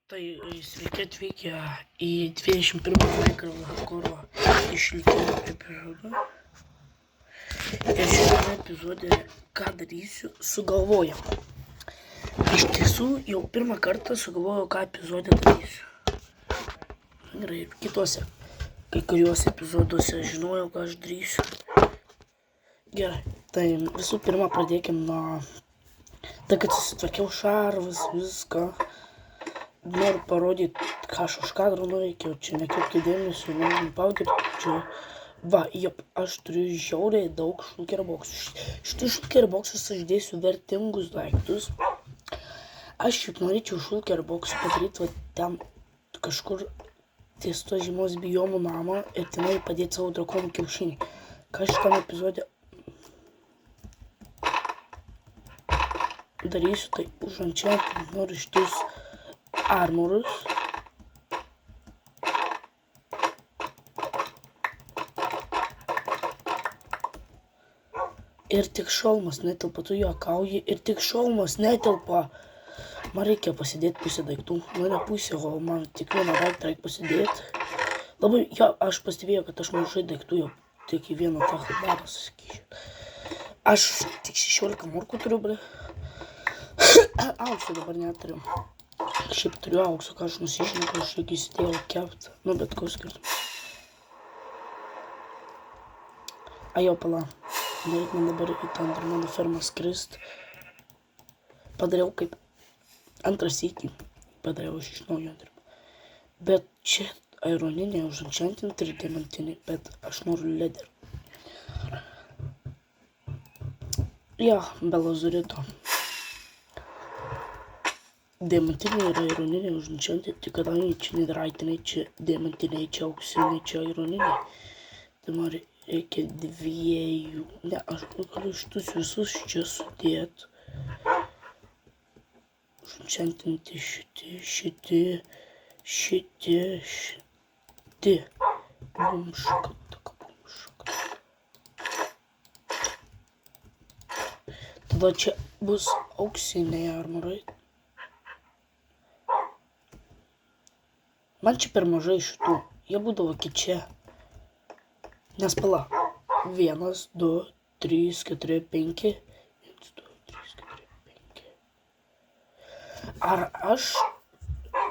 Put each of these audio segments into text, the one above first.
Tai sveiki atvykę į 21 Minecraft išlikimo epizodą. Ir šiame epizode ką darysiu, sugalvojau. Iš tiesų jau pirmą kartą sugalvojau, ką epizode darysiu. Gerai, ir kitose, kai kuriuose epizoduose žinojau, ką aš darysiu. Gerai, tai visų pirma pradėkim nuo... Tai kad susitvarkiau šarvas, viską. Noriu parodyti, ką aš už kadro nuveikiau, čia nekreipkite dėmesio, noriu paudyti, čia... Va, aš turiu žiauriai daug šulkerboksų. Šitų šulkerboksų aš dėsiu vertingus daiktus. Aš juk norėčiau šulkerboksų padaryti, va, ten kažkur ties to žymos biomų namą ir tenai padėti savo drakonų kiaušinį. Ką šitam epizode darysiu, tai užančiant noriu šitus armorus. Ir tik šalmas netelpa, tu juokauji, ir tik šalmas netelpa. Man reikia pasidėti pusę daiktų. Nu, ne pusę, o man tik vieną daiktą reikia pasidėti. Labai, aš pastebėjau, kad aš mažai daiktų jau tik į vieną tą darą sakyčiau. Aš tik 16 morkų turiu, ble. Aukso dabar neturiu. Šiaip turiu aukso, ką aš nusižinau, kad aš reikia įsidėjau kept. Nu, bet koks skirtumas. Jau pala. Nereik man dabar į tą Endermano fermą skrist. Padariau kaip antras sykį. Padariau iš naujo Endermaną. Bet čia ironinė uženchantinti ir diamantinė, bet aš noriu leder. Ja, be lazurito. Diamantiniai yra ironiniai uženchantinti, kadangi čia nedraitiniai, čia diamantiniai, čia auksiniai, čia ironiniai. Tai man reikia dviejų. Ne, aš galiu šitus visus čia sudėti. Uženchantinti šiti. Bum šakataka. Tada čia bus auksiniai armorai. Man čia per mažai šitų. Jie būdavo iki čia. Nes pala. 1, 2, 3, 4, 5. 1, 2, 3, 4, 5. Ar aš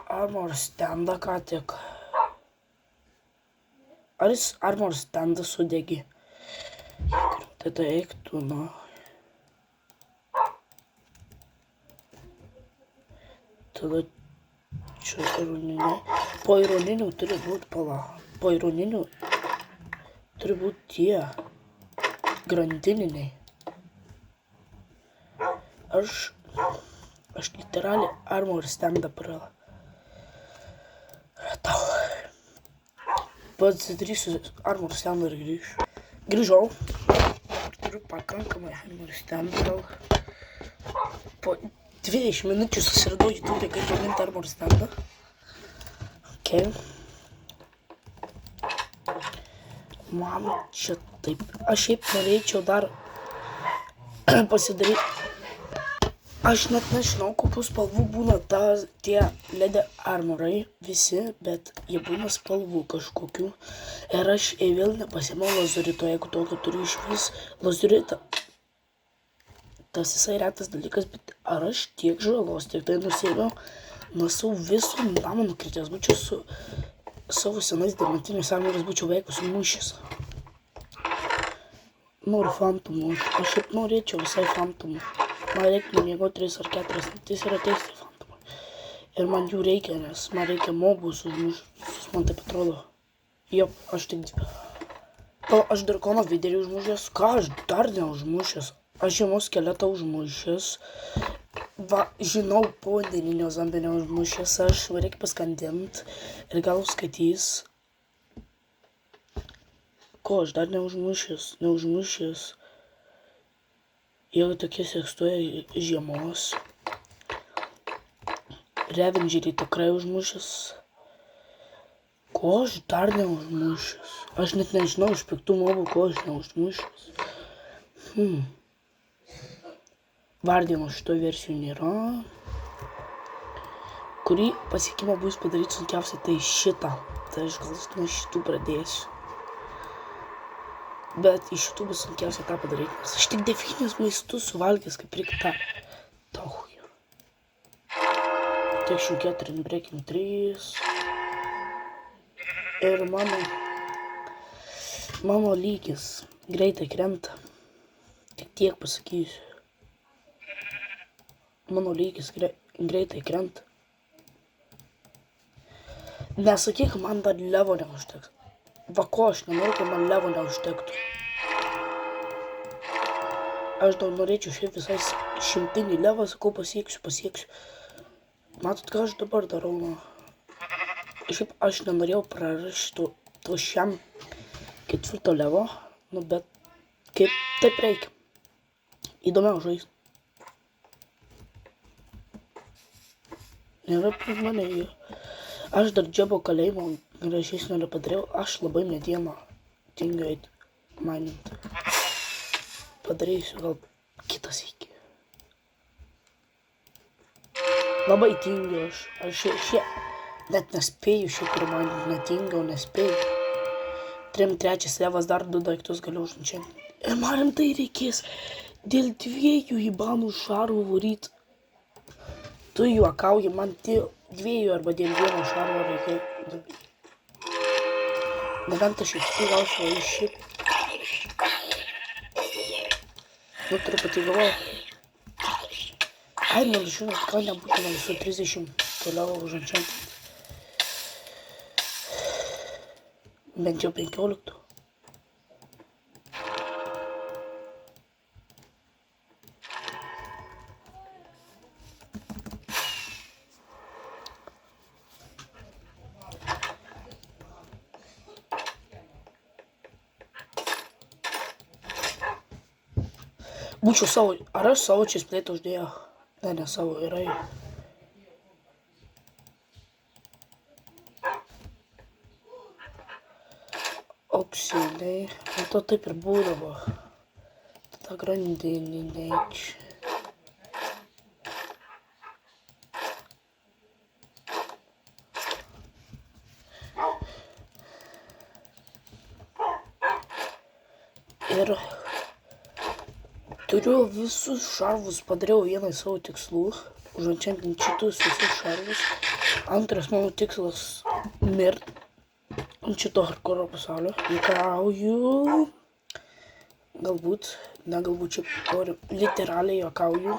armor standą ką tik? Ar jis armor standą sudegi? Tada eiktų, nu. Tada čia ironiniai. Po ironinių turi būti pala. Po ironinių turi būti tie grandininiai. Aš literaliai armor standą praradau. Pasidarysiu armor standą ir grįšiu. Grįžau. Turiu pakankamai armor standą. Po 20 minučių susiradau YouTube, kaip gaminti armor standą. Okay. Man čia taip. Aš šiaip norėčiau dar pasidaryti. Aš net nežinau, kokių spalvų būna tie leder armorai visi, bet jie būna spalvų kažkokių. Ir aš vėl nepasiėmiau lazurito, jeigu tokio turiu iš vis lazuritą. Tas visai retas dalykas, bet ar aš tiek žalos, tiek tai nusėmiau, nuo savo visų namą nukritęs būčiau su savo senais diamantiniais armorais būčiau veik sumušęs. Noriu fantomų. Aš šiaip norėčiau visai fantomų. Man reikia nemiegoti 3 ar 4 naktis ir ateis tai fantomai. Ir man jų reikia, nes man reikia mobus užmušus, man taip atrodo. Jop, aš tik... Aš drakono viderį užmušęs. Ką aš dar neužmušęs? Aš žiemos skeletą užmušęs. Va, žinau, povandeninio zombį neužmušęs. Aš reikia paskandint ir gal skaitys. Ko aš dar neužmušęs. Jeigu tokie sekstuoja žiemos. Revengerį tikrai užmušęs. Ko aš dar neužmušęs? Aš net nežinau iš piktų mobų, ko aš neužmušęs. Vardimo šito versijų nėra. kurį pasiekimą bus padaryti sunkiausiai, tai šitą. Tai aš gal nuo šitų pradėsiu. Bet iš šitų bus sunkiausia tą padaryti, nes aš tik 9 maistus suvalgęs, kaip reikia tą. Tauju. Tiek 4, breaking 3. Ir mano lygis greitai krenta. Tik tiek pasakysiu. Mano lygis greitai krenta. Nesakyk, man dar levo neužteks. Va ko aš nenoriu, kad man levo neužtektų. Aš dar norėčiau šiaip visai 100 levą, sakau, pasieksiu. Matot, ką aš dabar darau, nu. Šiaip aš nenorėjau prarasti to šiam 4 levo, nu, bet kaip taip reikia. Įdomiau žaisti. Nėra prieš mane jų. Aš dar džebo kalėjimo gražesnio nepadariau. Aš labai medieną tingiu eiti maininti. Padarysiu gal kitas iki. Labai tingiu aš. Aš net nespėju šiek tiek maininti. Netingiau, nespėju. 3 levas dar 2 daiktus galiu užnučianti. Ir man rimtai reikės dėl 2 įbanų šarvų varyti. Tu juokauji, man dėl 2 arba dėl 1 šarvo reikia daryti. Nebent aš iš gausiu iš šit. Nu, truputį galvoju. Ai, man žinot, gal nebūtų man su 30 toliau užančiant. Bent jau 15. Būčiau savo, ar aš savo čia splėtą uždėjau? Ne, savo yra. Auksiniai, to taip ir būdavo. Ta grandinė neikšė. Ir turiu visus šarvus, padariau vieną savo tikslų, užančiantinti šitus visus šarvus. Antras mano tikslas mirt ant šito hardcore pasaulio. Juokauju. Galbūt, negalbūt čia literaliai juokauju.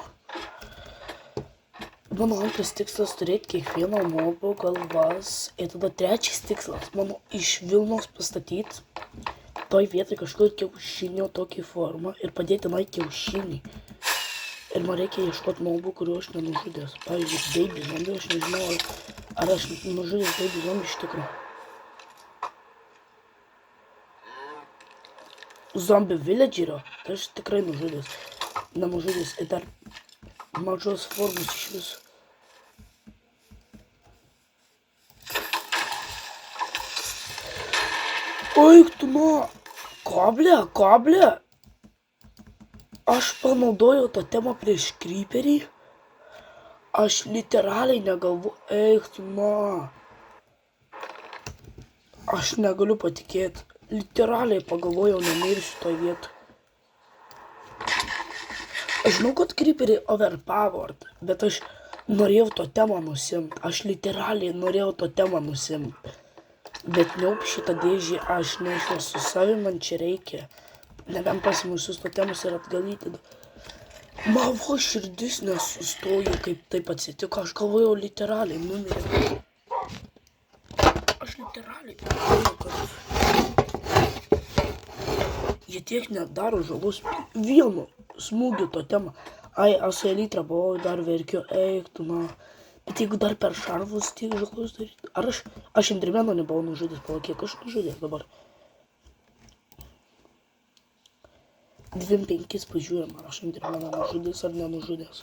Mano antras tikslas turėti kiekvieno mobo galvas. Ir tada 3 tikslas mano iš Vilnos pastatyti toj vietoj kažkur kiaušinio tokį formą ir padėti tenai kiaušinį. Ir man reikia ieškoti mobų, kuriuo aš nenužudęs. Pavyzdžiui, baby zombie, aš nežinau, ar aš nužudęs baby zombie iš tikrųjų. Zombie villagerio, tai aš tikrai nužudęs. Nenužudęs ir dar mažos formos iš viso. Oik tu nuo! Koblė! Aš panaudojau tą temą prieš creeperį. Aš literaliai negalvoju, eik tu nuo! Aš negaliu patikėti. Literaliai pagalvojau, nemirsiu toj vietoj. Aš žinau, kad creeperį overpowered, bet aš norėjau to temą nusimti. Aš literaliai norėjau to temą nusimti. Bet neup šitą dėžį aš nešiau su savim, man čia reikia. Nebent pasimusius to temus ir atgalyti. Mavo širdis nesustojo, kaip taip atsitiko. Aš galvojau literaliai, numirė. Aš literaliai galvojau, kad jie tiek nedaro žalos vienu smūgiu to temą. Ai, aš su elytra buvau, dar verkiu, eik tu, na. Bet jeigu dar per šarvus tiek žalos daryti. Ar aš Endermeno nebuvau nužudęs, palauk, kiek aš nužudęs dabar. 25 pažiūrėm, ar aš Endermeno nužudęs ar nenužudęs.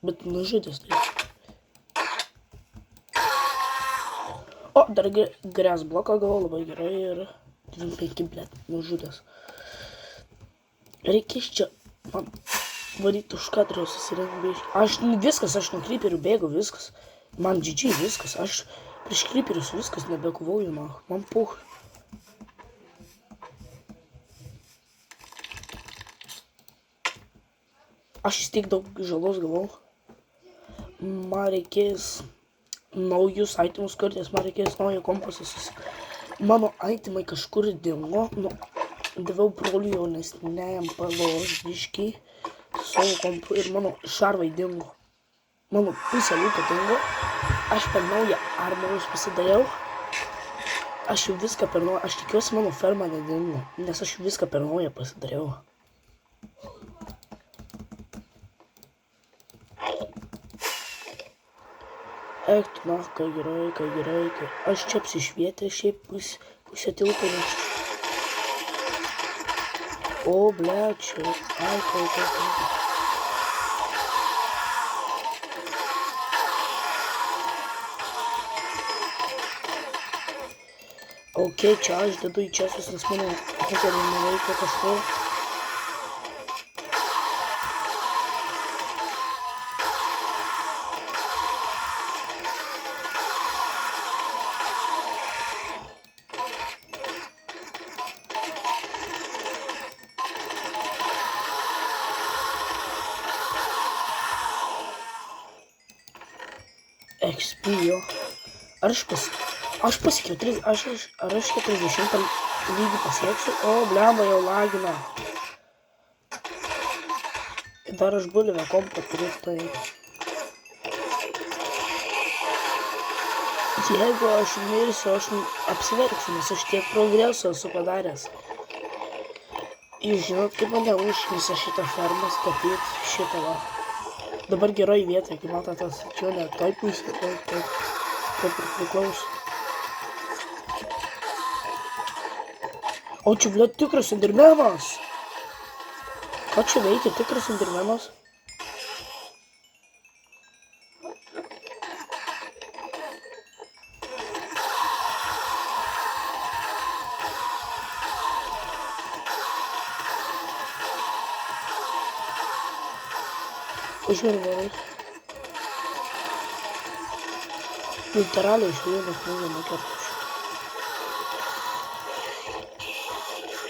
Bet nužudęs tai. O, dar grės bloką gavau labai gerai ir 25, blėt, nužudęs. Reikės čia man varyti už kadro susirinkti. Aš viskas, aš nuo creeperių bėgu, viskas. Man GG viskas, aš prieš creeperius viskas nebekovoju, man puch. Aš vis tiek daug žalos gavau. Man reikės naujus itemus kurtis, man reikės naujo kompasą Mano itemai kažkur dingo, daviau broliui jaunesniajam palos biškį su savo kompu ir mano šarvai dingo. Mano pusė lūpo dingo, aš per naują armorus pasidariau, aš jau viską per naują, aš tikiuosi mano ferma nedingo, nes aš viską per naują pasidariau. Eik tu, ką gerai, aš čia apsišvietę, šiaip pusė tilto, nes... O, blečia, ai. Ok, čia aš dedu į česus, nes mano hekeriai neveikia kažko. XP jo. Ar aš pasiekiau 30, ar aš 40 lygį pasieksiu? O, blemba, jau lagina. Dar aš bulvę kompą turiu, tai... Jeigu aš mirsiu, aš apsiverksiu, nes aš tiek progreso esu padaręs. Jūs žinot, kaip mane užknisa šitą fermą statyti, šitą va. Dabar geroj vietoje, kaip matote, čia ne toj pusė, taip ir priklauso. O čia, blėt, tikras endermenas. Ką čia veikia, tikras endermenas? Užmirvėlai. Literaliai iš vieną kartušą.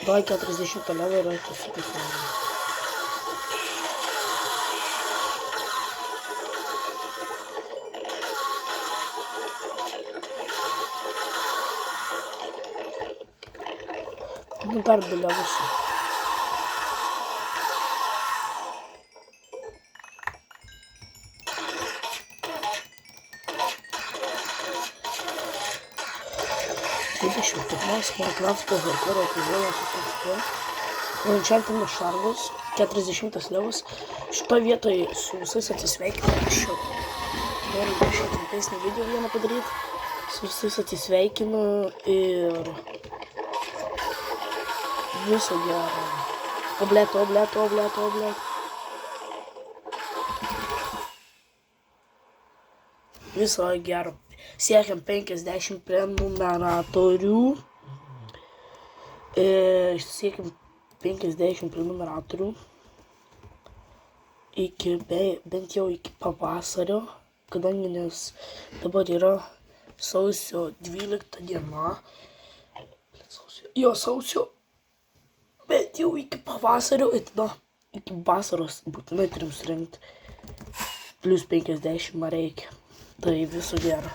Давай 40 левел, это супер. Ну, дар для лучше. Следующий 15 Майнкрафта Гаркора епизода Enchantment šarvus, 40 levas. Šitoje vietoje su visais atsisveikinu. Aš jau noriu šį trumpesnį video vieną padaryti. Su visais atsisveikinu ir viso gero. Oblėt. Viso gero. Siekiam 50 prenumeratorių. Siekiam 50 prenumeratorių. Bent jau iki pavasario. Kadangi nes dabar yra sausio 12 diena. Sausio. Bet jau iki pavasario. Ir tada iki vasaros būtinai turim surinkti. Plus 50 man reikia. Tai viso gero.